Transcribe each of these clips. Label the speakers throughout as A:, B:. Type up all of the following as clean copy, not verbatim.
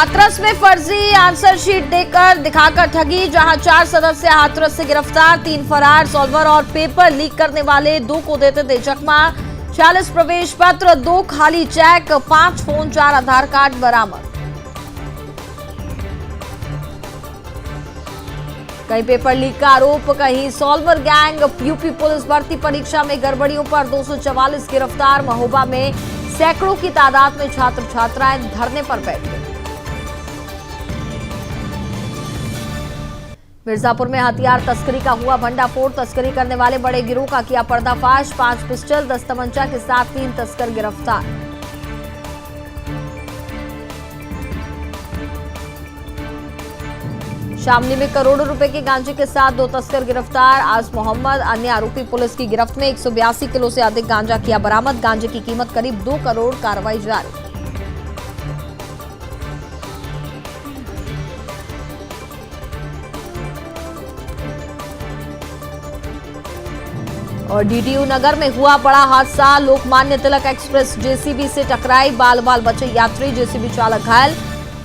A: हाथरस में फर्जी answer sheet देकर दिखाकर ठगी, जहां 4 सदस्य हाथरस से गिरफ्तार, 3 फरार। सॉल्वर और पेपर लीक करने वाले 2 को देते थे चकमा। 46 प्रवेश पत्र, 2 खाली चेक, 5 फोन, 4 आधार कार्ड बरामद। कहीं पेपर लीक का आरोप, कहीं सॉल्वर गैंग। यूपी पुलिस भर्ती परीक्षा में गड़बड़ियों पर 244 गिरफ्तार। महोबा में सैकड़ों की तादाद में छात्र छात्राएं धरने पर बैठे। मिर्जापुर में हथियार तस्करी का हुआ भंडाफोड़, तस्करी करने वाले बड़े गिरोह का किया पर्दाफाश। 5 पिस्टल, 10 तमंचा के साथ 3 तस्कर गिरफ्तार। शामली में करोड़ों रुपए के गांजे के साथ 2 तस्कर गिरफ्तार। आज मोहम्मद, अन्य आरोपी पुलिस की गिरफ्त में। 182 किलो से अधिक गांजा किया बरामद। गांजे की कीमत करीब 2 करोड़, कार्रवाई जारी। और डीडीयू नगर में हुआ बड़ा हादसा, लोकमान्य तिलक एक्सप्रेस जेसीबी से टकराई, बाल बाल बचे यात्री, जेसीबी चालक घायल,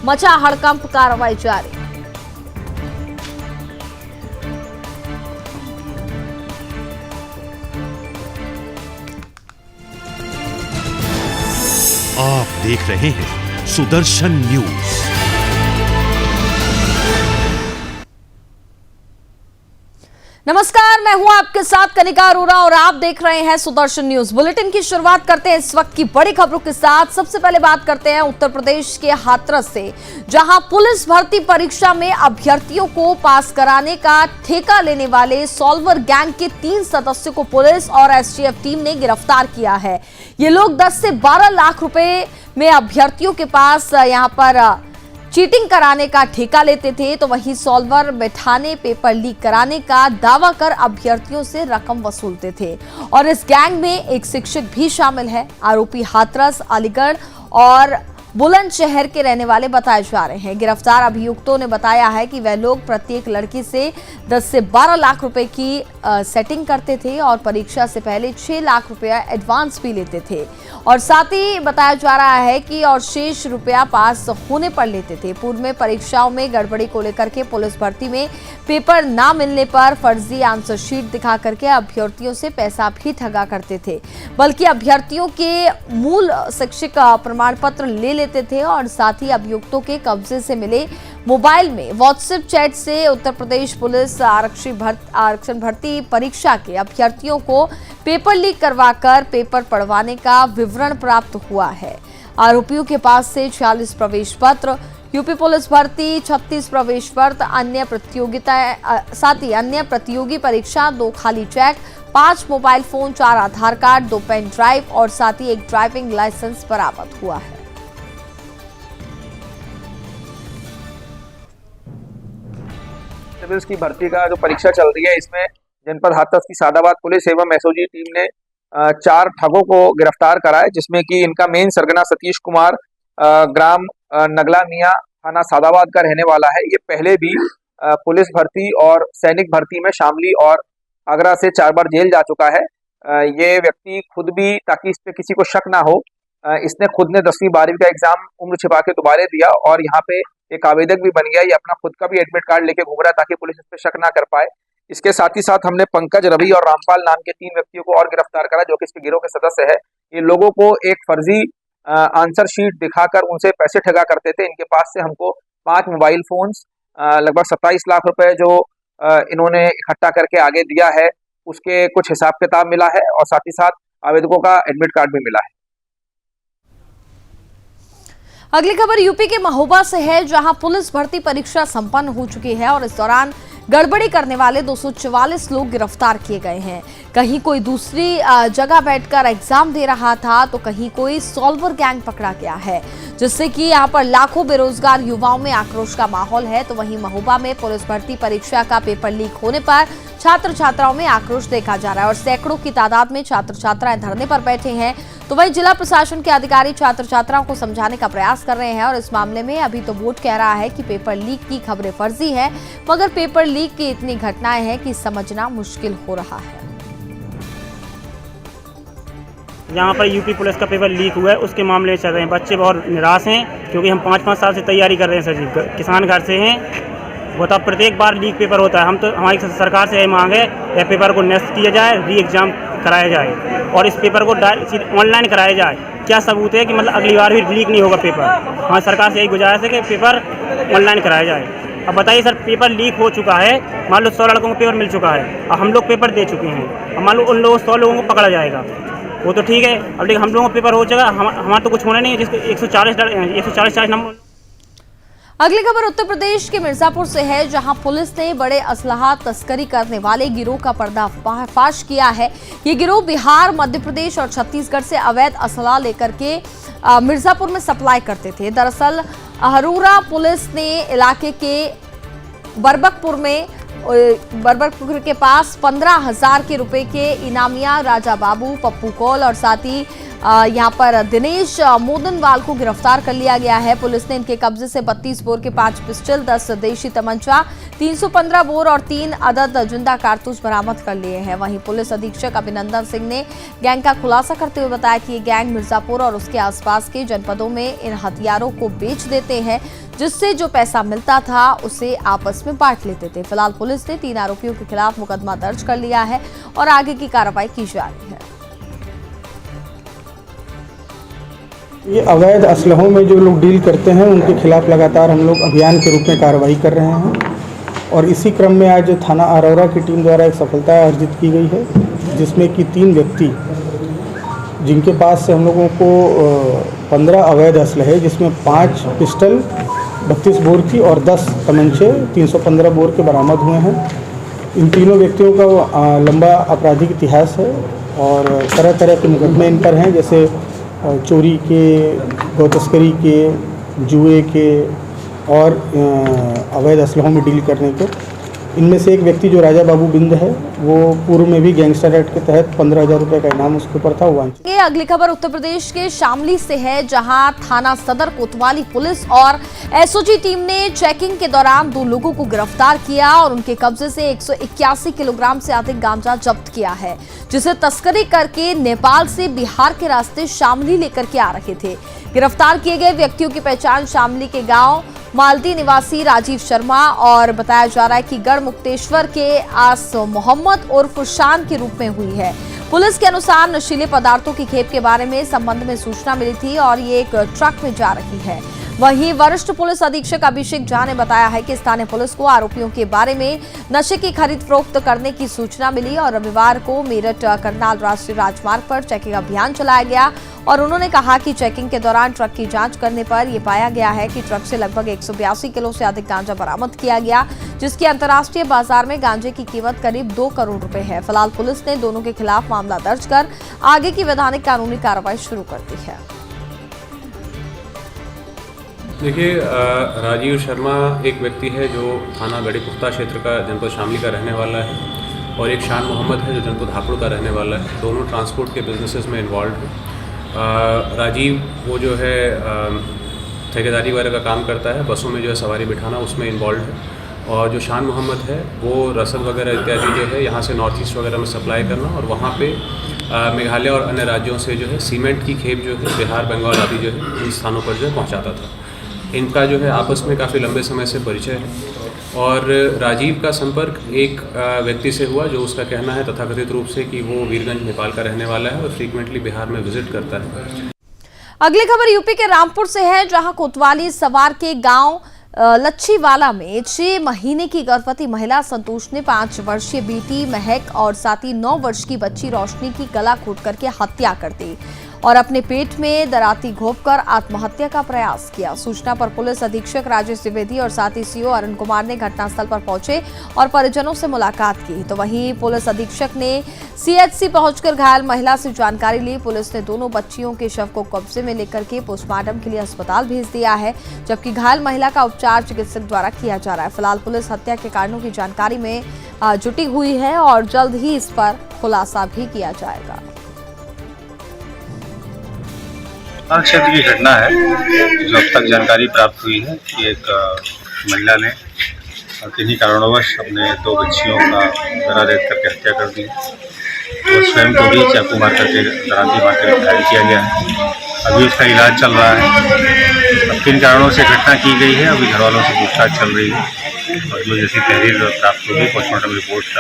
A: मचा हड़कंप, कार्रवाई जारी।
B: आप देख रहे हैं सुदर्शन न्यूज।
A: नमस्कार, मैं हूं आपके साथ कनिका अरोरा और आप देख रहे हैं सुदर्शन न्यूज। बुलेटिन की शुरुआत करते हैं इस वक्त की बड़ी खबरों के साथ। सबसे पहले बात करते हैं उत्तर प्रदेश के हाथरस से, जहां पुलिस भर्ती परीक्षा में अभ्यर्थियों को पास कराने का ठेका लेने वाले सॉल्वर गैंग के 3 सदस्यों को पुलिस और एसटीएफ टीम ने गिरफ्तार किया है। ये लोग 10 से 12 लाख रुपए में अभ्यर्थियों के पास यहां पर चीटिंग कराने का ठेका लेते थे, तो वहीं सॉल्वर बैठाने, पेपर लीक कराने का दावा कर अभ्यर्थियों से रकम वसूलते थे। और इस गैंग में एक शिक्षक भी शामिल है। आरोपी हाथरस, अलीगढ़ और बुलंदशहर के रहने वाले बताए जा रहे हैं। गिरफ्तार अभियुक्तों ने बताया है कि वह लोग प्रत्येक लड़की से 10 से 12 लाख रुपए की सेटिंग करते थे और परीक्षा से पहले 6 लाख रुपया एडवांस भी लेते थे। और साथ ही बताया जा रहा है कि और शेष रुपया पास होने पर लेते थे। पूर्व में परीक्षाओं में गड़बड़ी को लेकर के पुलिस भर्ती में पेपर ना मिलने पर फर्जी आंसर शीट दिखा करके अभ्यर्थियों से पैसा भी ठगा करते थे, बल्कि अभ्यर्थियों के मूल शैक्षिक प्रमाण पत्र ले लेते थे। और साथ ही अभियुक्तों के कब्जे से मिले मोबाइल में व्हाट्सएप चैट से उत्तर प्रदेश पुलिस आरक्षण भर्ती परीक्षा के अभ्यर्थियों को पेपर लीक करवाकर पेपर पढ़वाने का विवरण प्राप्त हुआ है। आरोपियों के पास से 46 प्रवेश पत्र, यूपी पुलिस भर्ती 36 प्रवेश पत्र, अन्य प्रतियोगी परीक्षा, 2 खाली चेक, 5 मोबाइल फोन, 4 आधार कार्ड, 2 पेन ड्राइव और साथ ही एक ड्राइविंग लाइसेंस बरामद हुआ है।
C: सिविल्स की भर्ती का जो परीक्षा चल रही है, इसमें जनपद हाथरस की सादाबाद पुलिस एवं एसओजी टीम ने 4 ठगों को गिरफ्तार करा है, जिसमें कि इनका मेन सरगना सतीश कुमार ग्राम नगला मियां थाना सादाबाद का रहने वाला है। ये पहले भी पुलिस भर्ती और सैनिक भर्ती में शामली और आगरा से 4 बार जेल जा चुका है। ये व्यक्ति खुद भी, ताकि इस पे किसी को शक ना हो, इसने खुद ने 10वीं 12वीं का एग्जाम उम्र छिपा के दोबारा दिया और यहाँ पे एक आवेदक भी बन गया। ये अपना खुद का भी एडमिट कार्ड लेके घूम रहा है ताकि पुलिस इस पे शक ना कर पाए। इसके साथ ही साथ हमने पंकज, रवि और रामपाल नाम के 3 व्यक्तियों को और गिरफ्तार करा, जो कि इसके गिरोह के सदस्य है। ये लोगों को एक फर्जी आंसर शीट दिखाकर उनसे पैसे ठगा करते थे। इनके पास से हमको 5 मोबाइल फोन्स, लगभग 27 लाख रुपए जो इन्होंने इकट्ठा करके आगे दिया है, उसके कुछ हिसाब किताब मिला है और साथ ही साथ आवेदकों का एडमिट कार्ड भी मिला है।
A: अगली खबर यूपी के महोबा से है, जहां पुलिस भर्ती परीक्षा संपन्न हो चुकी है और इस दौरान गड़बड़ी करने वाले 244 लोग गिरफ्तार किए गए हैं। कहीं कोई दूसरी जगह बैठकर एग्जाम दे रहा था, तो कहीं कोई सॉल्वर गैंग पकड़ा गया है, जिससे कि यहां पर लाखों बेरोजगार युवाओं में आक्रोश का माहौल है। तो वहीं महोबा में पुलिस भर्ती परीक्षा का पेपर लीक होने पर छात्र छात्राओं में आक्रोश देखा जा रहा है और सैकड़ों की तादाद में छात्र छात्राएं धरने पर बैठे हैं। तो वहीं जिला प्रशासन के अधिकारी छात्र छात्राओं को समझाने का प्रयास कर रहे हैं और इस मामले में अभी तो बोर्ड कह रहा है कि पेपर लीक की खबरें फर्जी है, मगर पेपर लीक की इतनी घटनाएं हैं कि समझना मुश्किल हो रहा है।
D: यहाँ पर यूपी पुलिस का पेपर लीक हुआ है, उसके मामले चल रहे हैं। बच्चे बहुत निराश हैं क्योंकि हम 5-5 साल से तैयारी कर रहे हैं सर जी, किसान घर से हैं। वो तो प्रत्येक बार लीक पेपर होता है। हम तो हमारी सरकार से यही मांग है यह पेपर को निरस्त किया जाए, री एग्ज़ाम कराया जाए और इस पेपर को ऑनलाइन कराया जाए। क्या सबूत है कि मतलब अगली बार भी लीक नहीं होगा पेपर। हमारी सरकार से यही गुजारिश है कि पेपर ऑनलाइन कराया जाए। अब बताइए सर, पेपर लीक हो चुका है, मान लो 100 लड़कों को पेपर मिल चुका है और हम लोग पेपर दे चुके हैं। अब मान लो उन लोगों 100 लोगों को पकड़ा जाएगा, वो तो ठीक है। अब लेकिन हम लोगों को पेपर हो चुका, हमारा तो कुछ होना नहीं है जिसको 140 नंबर।
A: अगली खबर उत्तर प्रदेश के मिर्जापुर से है, जहां पुलिस ने बड़े असलहा तस्करी करने वाले गिरोह का पर्दाफाश किया है। ये गिरोह बिहार, मध्य प्रदेश और छत्तीसगढ़ से अवैध असलहा लेकर के मिर्जापुर में सप्लाई करते थे। दरअसल अहरूरा पुलिस ने इलाके के बरबकपुर के पास 15,000 के रुपए के इनामिया राजा बाबू, पप्पू कौल और साथ ही यहाँ पर दिनेश मोदनवाल को गिरफ्तार कर लिया गया है। पुलिस ने इनके कब्जे से 32 बोर के 5 पिस्टल, 10 देशी तमंचा, 315 बोर और 3 अदद जिंदा कारतूस बरामद कर लिए हैं। वहीं पुलिस अधीक्षक अभिनंदन सिंह ने गैंग का खुलासा करते हुए बताया कि ये गैंग मिर्जापुर और उसके आसपास के जनपदों में इन हथियारों को बेच देते हैं, जिससे जो पैसा मिलता था उसे आपस में बांट लेते थे। फिलहाल पुलिस ने 3 आरोपियों के खिलाफ मुकदमा दर्ज कर लिया है और आगे की कार्रवाई की जा रही है।
E: ये अवैध असलहों में जो लोग डील करते हैं उनके खिलाफ लगातार हम लोग अभियान के रूप में कार्रवाई कर रहे हैं और इसी क्रम में आज थाना अरौरा की टीम द्वारा एक सफलता अर्जित की गई है, जिसमें कि 3 व्यक्ति जिनके पास से हम लोगों को 15 अवैध असलहे, जिसमें 5 पिस्टल 32 बोर की और 10 तमंचे 315 बोर के बरामद हुए हैं। इन तीनों व्यक्तियों का लंबा आपराधिक इतिहास है और तरह तरह के मुकदमे इन पर हैं, जैसे चोरी के, गौ तस्करी के, जुए के और अवैध असलहों में डील करने के। इनमें से एक व्यक्ति जो राजा बाबू बिंद है, वो पूर्व में भी गैंगस्टर एक्ट के तहत 15,000 रुपये का इनाम उसके ऊपर था।
A: ये अगली खबर उत्तर प्रदेश के शामली से है, जहां थाना सदर कोतवाली पुलिस और एसओजी टीम ने चेकिंग के दौरान 2 लोगों को गिरफ्तार किया और उनके कब्जे से 181 किलोग्राम से अधिक गांजा जब्त किया है, जिसे तस्करी करके नेपाल से बिहार के रास्ते शामली लेकर के आ रहे थे। गिरफ्तार किए गए व्यक्तियों की पहचान शामली के गांव मालदी निवासी राजीव शर्मा और बताया जा रहा है कि गढ़ मुक्तेश्वर के आस मोहम्मद उर्फ शान के रूप में हुई है। पुलिस के अनुसार नशीले पदार्थों की खेप के बारे में संबंध में सूचना मिली थी और ये एक ट्रक में जा रही है। वहीं वरिष्ठ पुलिस अधीक्षक अभिषेक झा ने बताया है कि स्थानीय पुलिस को आरोपियों के बारे में नशे की खरीद फरोख्त करने की सूचना मिली और रविवार को मेरठ करनाल राष्ट्रीय राजमार्ग पर चेकिंग अभियान चलाया गया और उन्होंने कहा कि चेकिंग के दौरान ट्रक की जांच करने पर यह पाया गया है कि ट्रक से लगभग 182 किलो से अधिक गांजा बरामद किया गया, जिसकी अंतर्राष्ट्रीय बाजार में गांजे की कीमत करीब 2 करोड़ रुपए है। फिलहाल पुलिस ने दोनों के खिलाफ मामला दर्ज कर आगे की वैधानिक कानूनी कार्रवाई शुरू कर दी है।
F: देखिए, राजीव शर्मा एक व्यक्ति है जो थाना गढ़ीपुख्ता क्षेत्र का जनपद शामली का रहने वाला है और एक शान मोहम्मद है जो जनपद हापुड़ का रहने वाला है। दोनों ट्रांसपोर्ट के बिजनेसेस में इन्वॉल्व हैं। राजीव वो जो है ठेकेदारी वगैरह का काम करता है, बसों में जो है सवारी बिठाना उसमें इन्वॉल्व है और जो शान मोहम्मद है वो रसद वगैरह इत्यादि जो है यहाँ से नॉर्थ ईस्ट वगैरह में सप्लाई करना और वहाँ पे मेघालय और अन्य राज्यों से जो है सीमेंट की खेप जो है बिहार, बंगाल आदि जो है इन स्थानों पर जो है पहुँचाता था। इनका जो है आपस में काफ़ी लंबे समय से परिचय है और राजीव का संपर्क एक व्यक्ति से हुआ जो उसका कहना है तथाकथित रूप से कि वो वीरगंज नेपाल का रहने वाला है और फ्रीक्वेंटली बिहार में विजिट करता है।
A: अगली खबर यूपी के रामपुर से है, जहां कोतवाली सवार के गांव लच्छीवाला में 6 महीने की गर्भवती महिला संतोष ने 5 वर्षीय बेटी महक और साथ ही 9 वर्ष की बच्ची रोशनी की गला घोट करके हत्या कर दी और अपने पेट में दराती घोंपकर आत्महत्या का प्रयास किया। सूचना पर पुलिस अधीक्षक राजेश द्विवेदी और साथ ही सीओ अरुण कुमार ने घटनास्थल पर पहुंचे और परिजनों से मुलाकात की। तो वहीं पुलिस अधीक्षक ने सीएचसी पहुंचकर घायल महिला से जानकारी ली। पुलिस ने दोनों बच्चियों के शव को कब्जे में लेकर के पोस्टमार्टम के लिए अस्पताल भेज दिया है, जबकि घायल महिला का उपचार चिकित्सक द्वारा किया जा रहा है। फिलहाल पुलिस हत्या के कारणों की जानकारी में जुटी हुई है और जल्द ही इस पर खुलासा भी किया जाएगा।
G: क्षेत्र की घटना है जो अब तक जानकारी प्राप्त हुई है कि एक महिला ने किन्हीं कारणवश अपने 2 बच्चियों का गला रेत करके हत्या कर दी और स्वयं को भी चाकू मार करके दरांती मार कर घायल किया गया है। अभी उसका इलाज चल रहा है। अब किन कारणों से घटना की गई है अभी घर वालों से पूछताछ चल रही है और जो जैसी तहरीर प्राप्त होगी पोस्टमार्टम रिपोर्ट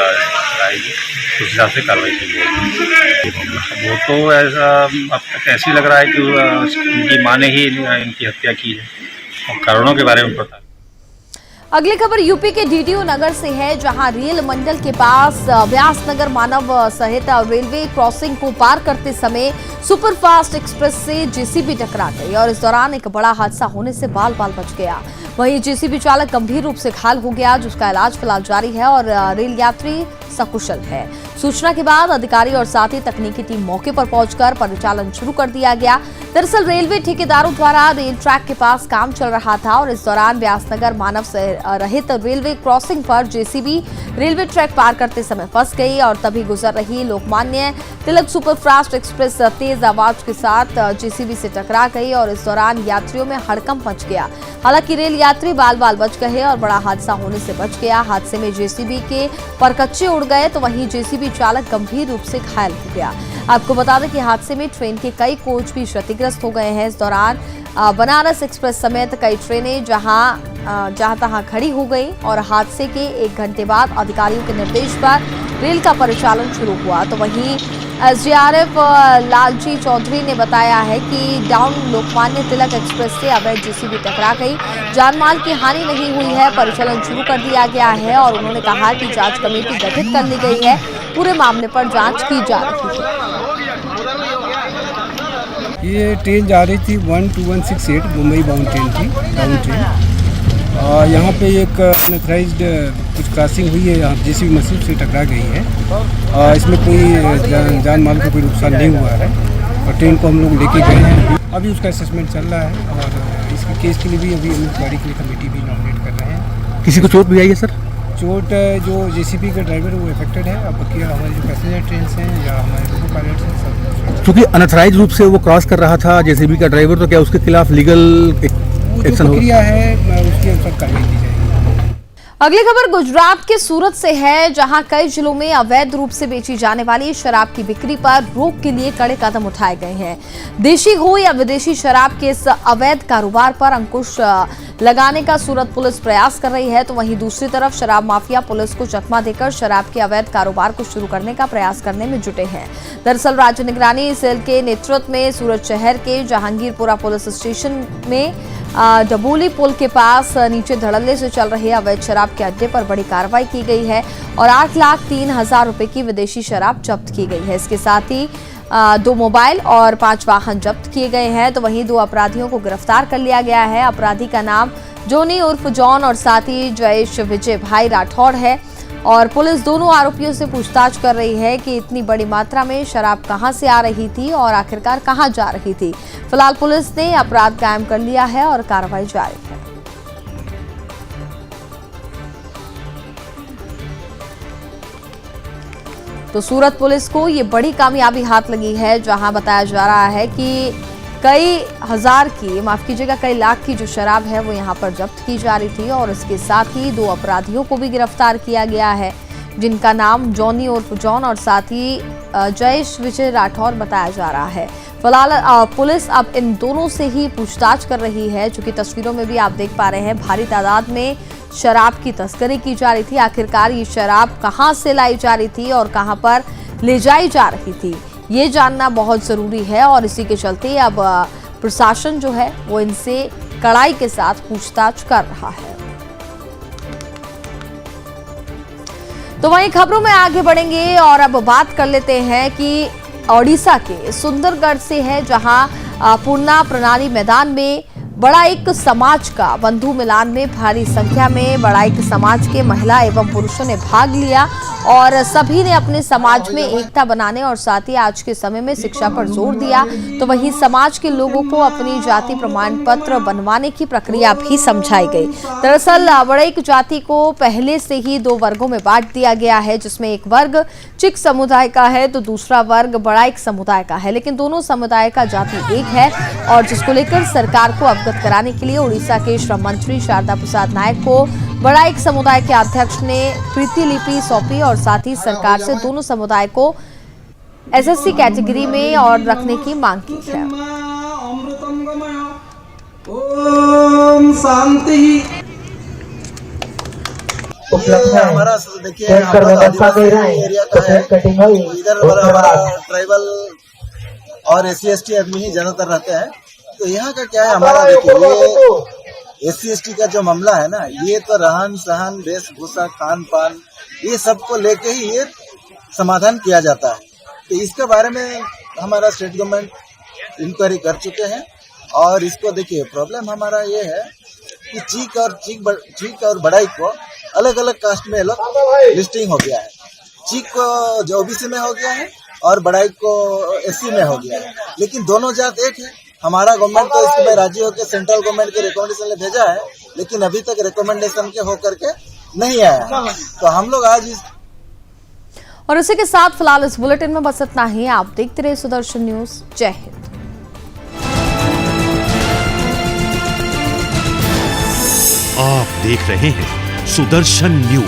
G: आएगी उस हिसाब से कार्रवाई की जाएगी। वो तो ऐसा अब तक ऐसे लग रहा है कि उनकी माँ ने ही इनकी हत्या की है और कारणों के बारे में पता।
A: अगली खबर यूपी के डीडीओ नगर से है, जहां रेल मंडल के पास व्यासनगर मानव सहित रेलवे क्रॉसिंग को पार करते समय सुपरफास्ट एक्सप्रेस से जेसीबी टकरा गई और इस दौरान एक बड़ा हादसा होने से बाल बाल बच गया। वहीं जेसीबी चालक गंभीर रूप से घायल हो गया, जिसका इलाज फिलहाल जारी है और रेल यात्री सकुशल है। सूचना के बाद अधिकारी और साथ ही तकनीकी टीम मौके पर पहुंचकर परिचालन शुरू कर दिया गया। दरअसल रेलवे ठेकेदारों द्वारा रेल ट्रैक के पास काम चल रहा था और इस दौरान व्यासनगर मानव रहित रेलवे क्रॉसिंग पर जेसीबी रेलवे ट्रैक पार करते समय फंस गई और तभी गुजर रही लोकमान्य तिलक सुपरफास्ट एक्सप्रेस तेज आवाज के साथ जेसीबी से टकरा गई और इस दौरान यात्रियों में हड़कंप मच गया। हालांकि रेल यात्री बाल बाल बच गए और बड़ा हादसा होने से बच गया। हादसे में जेसीबी के परकच्चे उड़ गए तो वहीं जेसीबी चालक गंभीर रूप से घायल हो गया। आपको बता दें कि हादसे में ट्रेन के कई कोच भी क्षतिग्रस्त हो गए हैं। इस दौरान बनारस एक्सप्रेस समेत कई ट्रेनें जहां तहां खड़ी हो गई और हादसे के 1 घंटे बाद अधिकारियों के निर्देश पर रेल का परिचालन शुरू हुआ। तो वहीं एसडीआरएफ लालजी चौधरी ने बताया है कि डाउन लोकमान्य तिलक एक्सप्रेस से अवैध जेसीबी टकरा गई। जानमाल की हानि नहीं हुई है, परिचालन शुरू कर दिया गया है और उन्होंने कहा कि जांच कमेटी गठित कर ली गई है, पूरे मामले पर जांच की जा रही है।
H: ये ट्रेन जा रही थी 12168 मुंबई बाउंड ट्रेन थी, डाउन ट्रेन। यहाँ पे एक अनऑथराइज्ड कुछ क्रॉसिंग हुई है, यहाँ जेसीबी मशीन से टकरा गई है। इसमें कोई जान माल का कोई नुकसान नहीं हुआ है और ट्रेन को हम लोग लेके गए हैं। अभी उसका असेसमेंट चल रहा है और इसके केस के लिए भी अभी हम लोग गाड़ी के लिए कमेटी भी नॉमिनेट कर रहे हैं।
I: किसी को चोट भी आई है सर?
H: चोट जो जेसीबी का ड्राइवर है वो अफेक्टेड है। अब बाकी हमारे जो पैसेंजर ट्रेन हैं या हमारे लोको पायलट्स हैं सब।
I: क्योंकि अनऑथराइज रूप से वो क्रॉस कर रहा था जेसीबी का ड्राइवर, तो क्या उसके खिलाफ लीगल एक्शन
H: प्रक्रिया है उसके अनुसार कार्रवाई की जाएगी।
A: अगली खबर गुजरात के सूरत से है, जहां कई जिलों में अवैध रूप से बेची जाने वाली शराब की बिक्री पर रोक के लिए कड़े कदम उठाए गए हैं। देशी हो या विदेशी शराब के इस अवैध कारोबार पर अंकुश लगाने का सूरत पुलिस प्रयास कर रही है, तो वहीं दूसरी तरफ शराब माफिया पुलिस को चकमा देकर शराब के अवैध कारोबार को शुरू करने का प्रयास करने में जुटे हैं। दरअसल राज्य निगरानी सेल के नेतृत्व में सूरत शहर के जहांगीरपुरा पुलिस स्टेशन में डबोली पुल के पास नीचे धड़ल्ले से चल रहे अवैध शराब के अड्डे पर बड़ी कार्रवाई की गई है और 8,03,000 रुपए की विदेशी शराब जब्त की गई है। इसके साथ ही 2 मोबाइल और 5 वाहन जब्त किए गए हैं। तो वहीं 2 अपराधियों को गिरफ्तार कर लिया गया है। अपराधी का नाम जोनी उर्फ जॉन और साथ ही जयेश विजय भाई राठौड़ है और पुलिस दोनों आरोपियों से पूछताछ कर रही है कि इतनी बड़ी मात्रा में शराब कहां से आ रही थी और आखिरकार कहां जा रही थी। फिलहाल पुलिस ने अपराध कायम कर लिया है और कार्रवाई जारी है। तो सूरत पुलिस को ये बड़ी कामयाबी हाथ लगी है, जहां बताया जा रहा है कि कई हजार की, माफ कीजिएगा, कई लाख की जो शराब है वो यहां पर जब्त की जा रही थी और इसके साथ ही 2 अपराधियों को भी गिरफ्तार किया गया है, जिनका नाम जॉनी उर्फ जॉन और साथ ही जयेश विजय राठौर बताया जा रहा है। फिलहाल पुलिस अब इन दोनों से ही पूछताछ कर रही है। चूंकि तस्वीरों में भी आप देख पा रहे हैं भारी तादाद में शराब की तस्करी की जा रही थी। आखिरकार ये शराब कहां से लाई जा रही थी और कहां पर ले जाई जा रही थी, ये जानना बहुत जरूरी है और इसी के चलते अब प्रशासन जो है वो इनसे कड़ाई के साथ पूछताछ कर रहा है। तो वहीं खबरों में आगे बढ़ेंगे और अब बात कर लेते हैं कि ओडिशा के सुंदरगढ़ से है, जहां पूर्णा प्रणाली मैदान में बड़ाइक समाज का बंधु मिलान में भारी संख्या में बड़ाइक समाज के महिला एवं पुरुषों ने भाग लिया और सभी ने अपने समाज में एकता बनाने और साथ ही आज के समय में शिक्षा पर जोर दिया। तो वहीं समाज के लोगों को अपनी जाति प्रमाण पत्र बनवाने की प्रक्रिया भी समझाई गई। दरअसल बड़ाइक जाति को पहले से ही 2 वर्गों में बांट दिया गया है, जिसमें एक वर्ग चिक समुदाय का है तो दूसरा वर्ग बड़ाइक समुदाय का है, लेकिन दोनों समुदाय का जाति एक है और जिसको लेकर सरकार को अवगत कराने के लिए उड़ीसा के श्रम मंत्री शारदा प्रसाद नायक को बड़ाइक समुदाय के अध्यक्ष ने प्रीति लिपि सौंपी और साथ ही सरकार से दोनों समुदाय को एसएससी कैटेगरी में और रखने की मांग की है।
J: ओम शांति। हमारा देखिए एरिया का है, इधर हमारा ट्राइबल और SC/ST आदमी ही ज्यादातर रहते हैं। तो यहाँ का क्या है, हमारा देखिए ये SC/ST का जो मामला है ना, ये तो रहन सहन, वेशभूषा, खान पान, ये सबको लेके ही ये समाधान किया जाता है। तो इसके बारे में हमारा स्टेट गवर्नमेंट इंक्वायरी कर चुके हैं। और इसको देखिए प्रॉब्लम हमारा ये है कि चीक और बड़ाई को अलग अलग कास्ट में अलग लिस्टिंग हो गया है। चीक को जो OBC में हो गया है और बड़ाई को SC में हो गया है, लेकिन दोनों जात एक है। हमारा गवर्नमेंट तो इसके राज्य होकर सेंट्रल गवर्नमेंट के रिकमेंडेशन ले भेजा है, लेकिन अभी तक रिकमेंडेशन के होकर के नहीं आया। तो हम लोग आज
A: और इसी के साथ फिलहाल इस बुलेटिन में बस इतना ही। आप देखते रहे सुदर्शन न्यूज। जय हिंद।
B: आप देख रहे हैं सुदर्शन न्यूज।